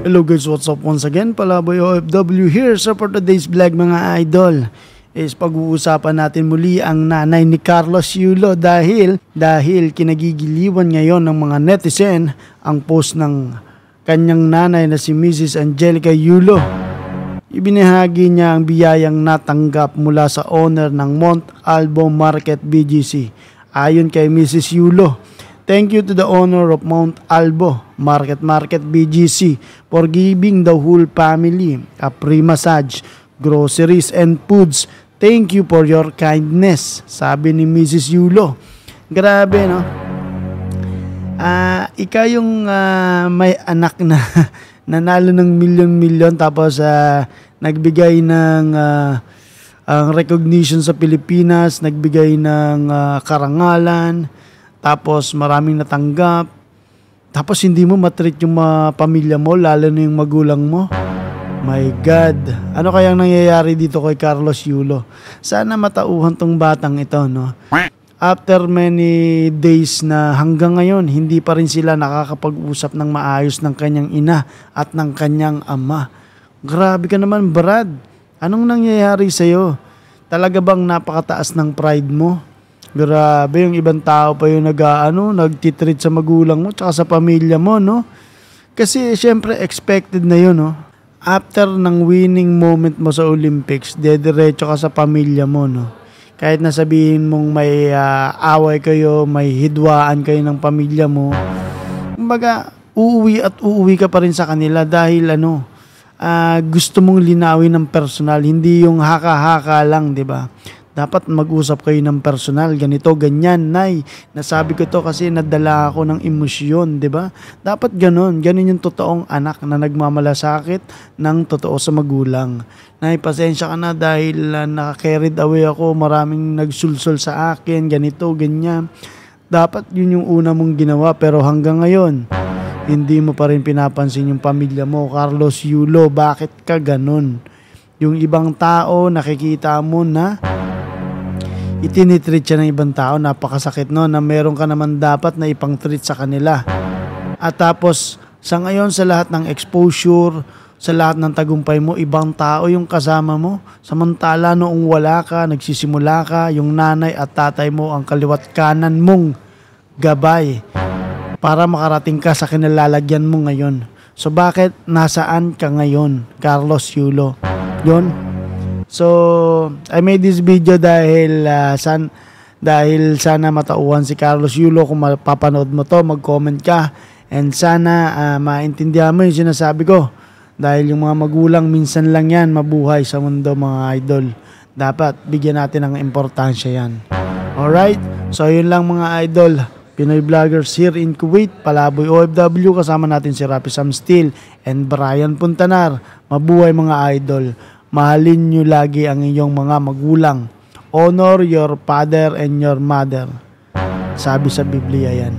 Hello guys, what's up once again? Palaboy OFW here. So for today's vlog mga idol is pag-uusapan natin muli ang nanay ni Carlos Yulo dahil kinagigiliwan ngayon ng mga netizen ang post ng kanyang nanay na si Mrs. Angelica Yulo. Ibinahagi niya ang biyayang natanggap mula sa owner ng Mount Albo Market BGC. Ayon kay Mrs. Yulo, thank you to the owner of Mount Albo Market BGC for giving the whole family a free massage, groceries and foods. Thank you for your kindness, sabi ni Mrs. Yulo. Grabe, no? Ikaw yung may anak na nanalo ng milyon-milyon tapos nagbigay ng ang recognition sa Pilipinas, nagbigay ng karangalan, tapos maraming natanggap. Tapos hindi mo matreat yung pamilya mo, lalo na yung magulang mo. My God. Ano kayang nangyayari dito kay Carlos Yulo? Sana matauhan tong batang ito, no? After many days na hanggang ngayon, hindi pa rin sila nakakapag-usap ng maayos ng kanyang ina at ng kanyang ama. Grabe ka naman, Brad. Anong nangyayari sa'yo? Talaga bang napakataas ng pride mo? Grabe, yung ibang tao pa yung nagtitreat sa magulang mo tsaka sa pamilya mo, no? Kasi syempre expected na yun, no? After ng winning moment mo sa Olympics, dediretso ka sa pamilya mo, no? Kahit na sabihin mong may away kayo, may hidwaan kayo ng pamilya mo, kumbaga, uuwi ka pa rin sa kanila dahil gusto mong linawin ng personal, hindi yung haka-haka lang, di ba? Dapat mag-usap kayo ng personal, ganito, ganyan, nay. Nasabi ko to kasi nadala ako ng emosyon, di ba? Dapat ganun yung totoong anak na nagmamalasakit ng totoo sa magulang. Nay, pasensya ka na dahil naka-carried away ako, maraming nagsulsol sa akin, ganito, ganyan. Dapat yun yung una mong ginawa, pero hanggang ngayon, hindi mo pa rin pinapansin yung pamilya mo. Carlos Yulo, bakit ka ganun? Yung ibang tao, nakikita mo na itinitreat siya ng ibang tao, napakasakit no, na meron ka naman dapat na ipang-treat sa kanila. At tapos, sa ngayon, sa lahat ng exposure, sa lahat ng tagumpay mo, ibang tao yung kasama mo. Samantala noong wala ka, nagsisimula ka, yung nanay at tatay mo ang kaliwat kanan mong gabay para makarating ka sa kinalalagyan mo ngayon. So bakit nasaan ka ngayon, Carlos Yulo? Yun. So, I made this video dahil sana matauhan si Carlos Yulo. Kung mapapanood mo to, mag-comment ka. And sana maintindihan mo yung sinasabi ko. Dahil yung mga magulang, minsan lang yan mabuhay sa mundo, mga idol. Dapat bigyan natin ng importansya yan. Alright? So, yun lang mga idol. Pinoy vloggers here in Kuwait, Palaboy OFW, kasama natin si Rapi Sam Steel and Brian Puntanar. Mabuhay mga idol. Mahalin nyo lagi ang inyong mga magulang. Honor your father and your mother. Sabi sa Biblia yan.